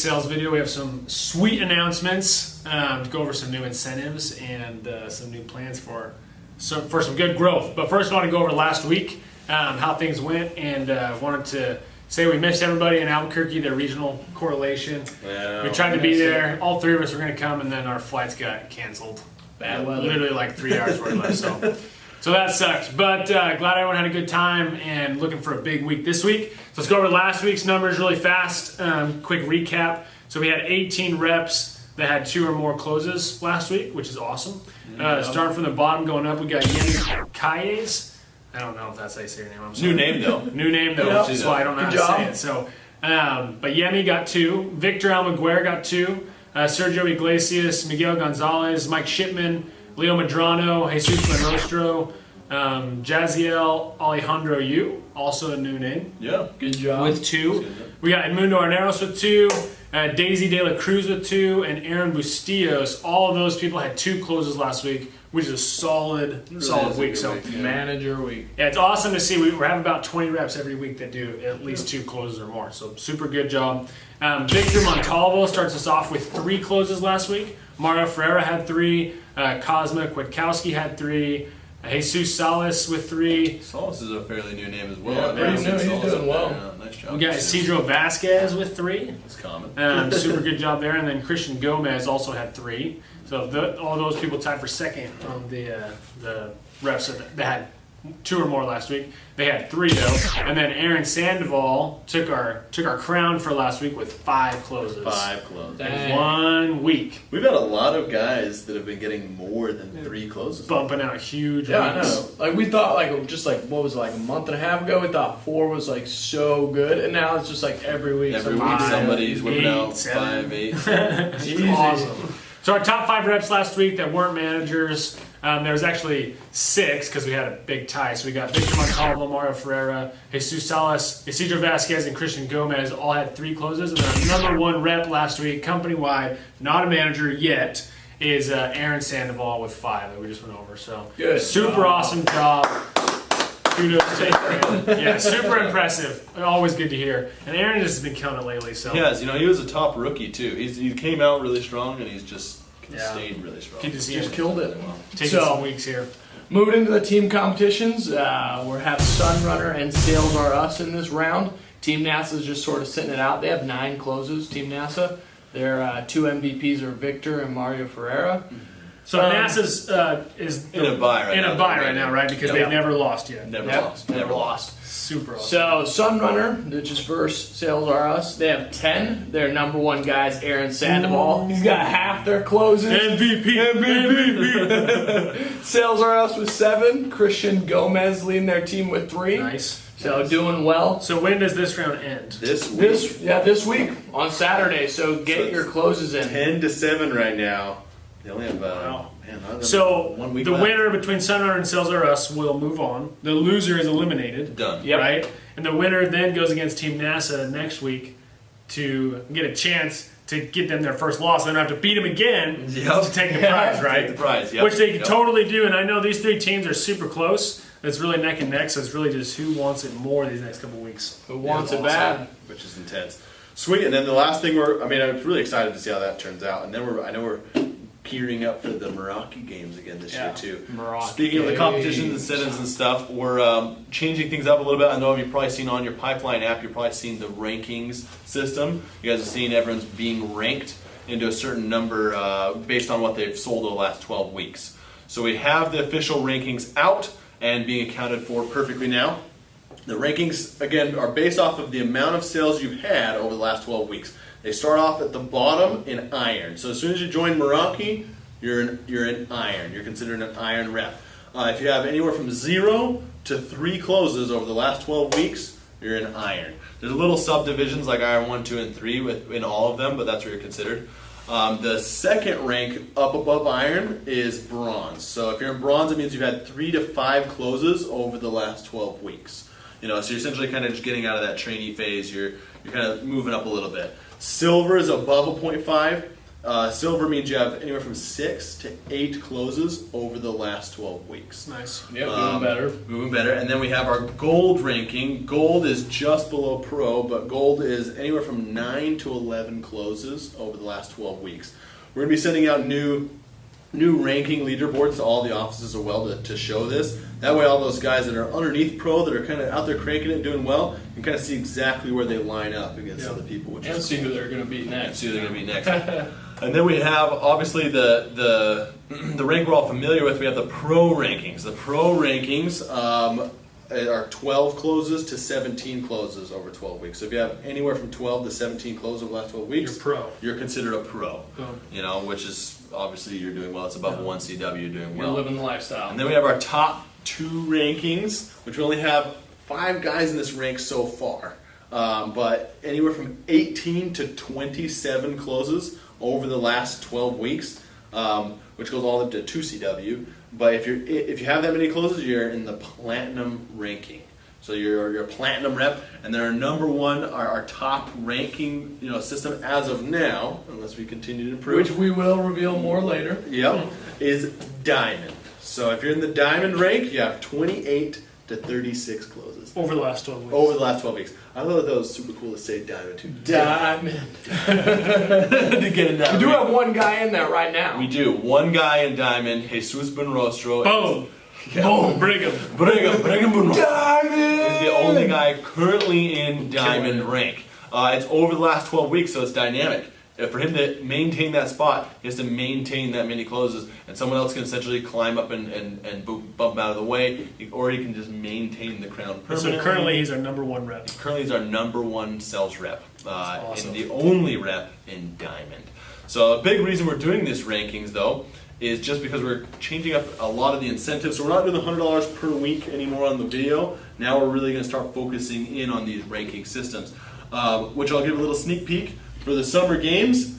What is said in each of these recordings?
sales video. We have some sweet announcements to go over some new incentives and some new plans for some good growth. But first, I want to go over last week, how things went, and wanted to say we missed everybody in Albuquerque, their regional correlation. Yeah, we tried to be there. All three of us were going to come, and then our flights got canceled. Bad weather. Literally like 3 hours worth left. So that sucked. But glad everyone had a good time and looking for a big week this week. So let's go over last week's numbers really fast. Quick recap. So we had 18 reps that had 2 or more closes last week, which is awesome. Starting from the bottom going up, we got Yemi Calles. I don't know if that's how you say your name. I'm sorry. New name though. New name though, which is why I don't know how to say it. So, but Yemi got 2. Victor Almaguer got 2. Sergio Iglesias, Miguel Gonzalez, Mike Shipman, Leo Madrano, Jesus Monostro, Jaziel Alejandro Yu, also a new name. Yeah, good job. With 2. We got Edmundo Arneros with 2, Daisy De La Cruz with 2, and Aaron Bustillos. All of those people had 2 closes last week, which is a solid week. So manager week. Yeah, it's awesome to see. We have about 20 reps every week that do at least 2 closes or more. So super good job. Victor Montalvo starts us off with 3 closes last week. Mario Ferreira had 3. Cosma Kwiatkowski had 3. Jesus Salas with 3. Salas is a fairly new name as well. Yeah, he's doing well. Nice job. We got Isidro Vasquez with 3. That's common. Super good job there. And then Christian Gomez also had 3. So all those people tied for second on the reps that had 2 or more last week. They had 3 though. And then Aaron Sandoval took our crown for last week with 5 closes. 5 closes. In 1 week. We've had a lot of guys that have been getting more than 3 closes. Bumping out huge Yeah, weeks. I know. Like we thought, what was it, like a month and a half ago? We thought 4 was like so good, and now it's just like every week. Every week somebody's whipping out 5, 8. It's awesome. So our top 5 reps last week that weren't managers, there was actually 6 because we had a big tie. So we got Victor Montalvo, Mario Ferreira, Jesus Salas, Isidro Vasquez, and Christian Gomez all had 3 closes. And our number 1 rep last week, company-wide, not a manager yet, is Aaron Sandoval with 5 that we just went over. So good. Super awesome job. Kudos to Aaron. Yeah, super impressive. Always good to hear. And Aaron just has been killing it lately. So he has. He was a top rookie too. He came out really strong, and he's just stayed really strong. Good to see Just him. killed it. Taking some weeks here. Moving into the team competitions, we have Sunrunner and Sales Are Us in this round. Team NASA is just sort of sitting it out. They have 9 closes, Team NASA. Their 2 MVPs are Victor and Mario Ferreira. So NASA's is in a bye right now, right? Because they've never lost yet. Never lost. Super awesome. So Sunrunner, which is first, Sales Are Us, they have 10. Their number 1 guy is Aaron Sandoval. He's got half their closes. MVP. Sales Are Us with 7. Christian Gomez leading their team with 3. Nice. So doing well. So when does this round end? This week on Saturday. So get your closes in. 10-7 right now. They only have So 1 week the left. winner between Sunrunner and Sales Are Us will move on. The loser is eliminated. Done. Yep. Right? And the winner then goes against Team NASA next week to get a chance to get them their first loss. They don't have to beat them again to take the prize, right? Take the prize, yep. Which they can totally do. And I know these 3 teams are super close. It's really neck and neck, so it's really just who wants it more these next couple weeks. Who wants it bad? Which is intense. Sweet. And then the last thing I'm really excited to see how that turns out. And then I know we're gearing up for the Meraki games again this year too. Meraki. Speaking of the competitions, incentives, and stuff, we're changing things up a little bit. I know you've probably seen on your Pipeline app, you've probably seen the rankings system. You guys have seen everyone's being ranked into a certain number based on what they've sold over the last 12 weeks. So we have the official rankings out and being accounted for perfectly now. The rankings, again, are based off of the amount of sales you've had over the last 12 weeks. They start off at the bottom in iron. So as soon as you join Meraki, you're in iron. You're considered an iron rep. If you have anywhere from 0 to 3 closes over the last 12 weeks, you're in iron. There's little subdivisions like iron 1, 2, and 3 in all of them, but that's where you're considered. The second rank up above iron is bronze. So if you're in bronze, it means you've had 3 to 5 closes over the last 12 weeks. So you're essentially kind of just getting out of that trainee phase. You're kind of moving up a little bit. Silver is above a 0.5. Silver means you have anywhere from 6 to 8 closes over the last 12 weeks. Nice. Yep, moving better. Moving better. And then we have our gold ranking. Gold is just below pro, but gold is anywhere from 9 to 11 closes over the last 12 weeks. We're going to be sending out new ranking leaderboards to all the offices as well to show this. That way all those guys that are underneath pro, that are kind of out there cranking it, doing well, you can kind of see exactly where they line up against other people. Which And is see cool. who they're going to beat next. See who they're going to be next. And then we have, obviously, the rank we're all familiar with. We have the pro rankings. The pro rankings are 12 closes to 17 closes over 12 weeks. So if you have anywhere from 12 to 17 closes over the last 12 weeks, You're pro. You're considered a pro. Oh. You know, which is obviously you're doing well. It's above 1 CW, you're doing You're well. living the lifestyle. And then we have our top 2 rankings, which we only have 5 guys in this rank so far. But anywhere from 18 to 27 closes over the last 12 weeks, which goes all up to 2 CW. But if you have that many closes, you're in the platinum ranking. So you're a platinum rep, and then our number one, our top ranking system as of now, unless we continue to improve, Which we will reveal more later. Yep, is diamond. So if you're in the diamond rank, you have 28 to 36 closes Over the last 12 weeks. over the last 12 weeks. I thought that was super cool to say diamond too. Diamond. To get in that We do rank. have one guy in there right now. We do. One guy in diamond, Jesus Benrostro. Boom. Boom. Brigham. Brigham Benrostro. Diamond. Is the only guy currently in diamond rank. It's over the last 12 weeks, so it's dynamic. For him to maintain that spot, he has to maintain that many closes, and someone else can essentially climb up and bump him out of the way, or he can just maintain the crown permanently. So currently he's our number 1 rep. Currently, he's our number 1 sales rep, awesome. and the only rep in diamond. So a big reason we're doing this rankings, though, is just because we're changing up a lot of the incentives. So we're not doing the $100 per week anymore on the video. Now we're really going to start focusing in on these ranking systems, which I'll give a little sneak peek. For the summer games,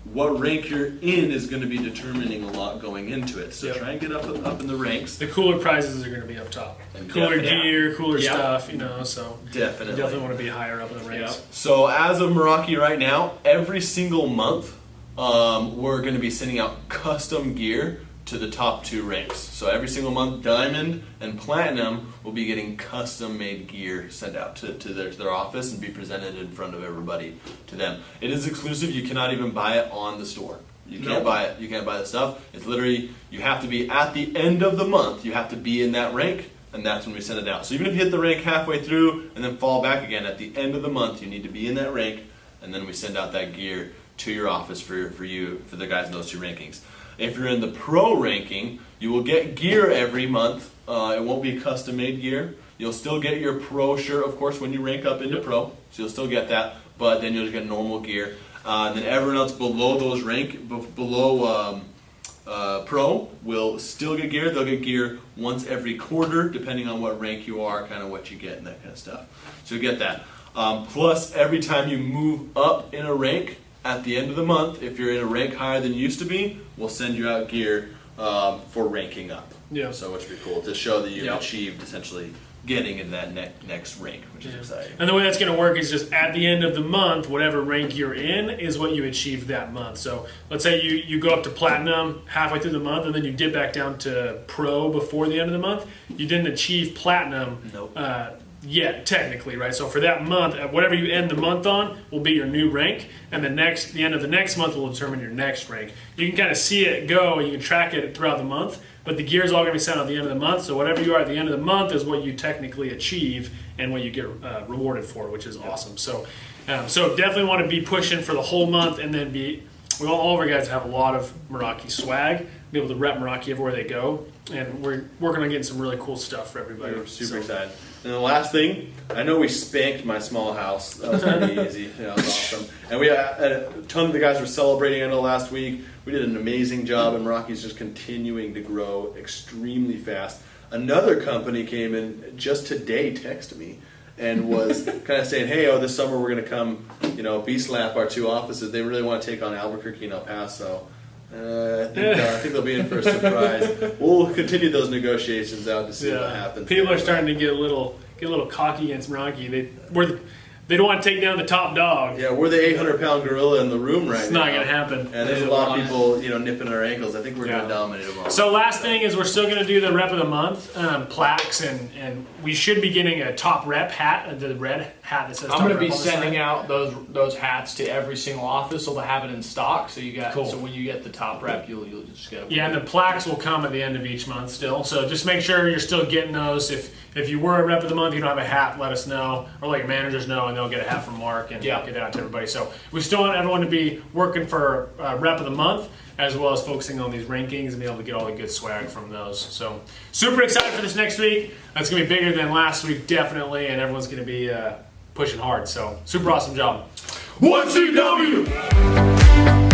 what rank you're in is going to be determining a lot going into it. So Yep. try and get up in the ranks. The cooler prizes are going to be up top. Cooler Yeah. gear, cooler Yep. stuff, so you Definitely. definitely want to be higher up in the ranks. Yep. So as of Meraki right now, every single month, we're going to be sending out custom gear to the top 2 ranks. So every single month, Diamond and Platinum will be getting custom-made gear sent out to their office and be presented in front of everybody to them. It is exclusive. You cannot even buy it on the store. You can't buy it. You can't buy the stuff. It's literally, you have to be at the end of the month, you have to be in that rank, and that's when we send it out. So even if you hit the rank halfway through and then fall back again, at the end of the month, you need to be in that rank, and then we send out that gear to your office for the guys in those 2 rankings. If you're in the pro ranking, you will get gear every month. It won't be custom-made gear. You'll still get your pro shirt, of course, when you rank up into pro. So you'll still get that, but then you'll get normal gear. And then everyone else below those pro will still get gear. They'll get gear once every quarter, depending on what rank you are, kind of what you get and that kind of stuff. So you get that. Plus, every time you move up in a rank, at the end of the month, if you're in a rank higher than you used to be, we'll send you out gear for ranking up. Yeah. So which would be cool to show that you've Yep. achieved essentially getting in that next rank, which is exciting. And the way that's going to work is just at the end of the month, whatever rank you're in is what you achieved that month. So let's say you go up to platinum halfway through the month and then you dip back down to pro before the end of the month. You didn't achieve platinum Nope. yet, technically, right? So for that month, whatever you end the month on will be your new rank, and the end of the next month will determine your next rank. You can kind of see it go, and you can track it throughout the month, but the gear is all going to be sent at the end of the month, so whatever you are at the end of the month is what you technically achieve and what you get rewarded for, which is awesome. So definitely want to be pushing for the whole month, and then we want all of our guys to have a lot of Meraki swag, be able to rep Meraki everywhere they go, and we're working on getting some really cool stuff for everybody. We're super excited. And the last thing, I know we spanked my small house. That was pretty easy. That was awesome. And we had a ton of the guys were celebrating. I know last week we did an amazing job, and Meraki's just continuing to grow extremely fast. Another company came in just today, texted me, and was kind of saying, "Hey, this summer we're going to come, B-slap our 2 offices. They really want to take on Albuquerque and El Paso." I think they'll be in for a surprise. We'll continue those negotiations out to see what happens. People are starting to get a little cocky against Meraki. they don't want to take down the top dog. Yeah, we're the 800-pound gorilla in the room right It's now. not going to happen. And there's a lot of people, nipping our ankles. I think we're going to dominate them all. So last thing is we're still going to do the rep of the month plaques, and we should be getting a top rep hat, the red hat that says. I'm top going to rep be on the side. sending out those hats to every single office, so they'll have it in stock. So you got Cool. so when you get the top rep, you'll just get. Yeah, and the plaques will come at the end of each month still. So just make sure you're still getting those. If you were a rep of the month, you don't have a hat, let us know, or let your managers know, and they'll get a hat from Mark and get it out to everybody. So we still want everyone to be working for rep of the month, as well as focusing on these rankings and be able to get all the good swag from those. So super excited for this next week. It's going to be bigger than last week, definitely, and everyone's going to be pushing hard. So super awesome job. 1CW!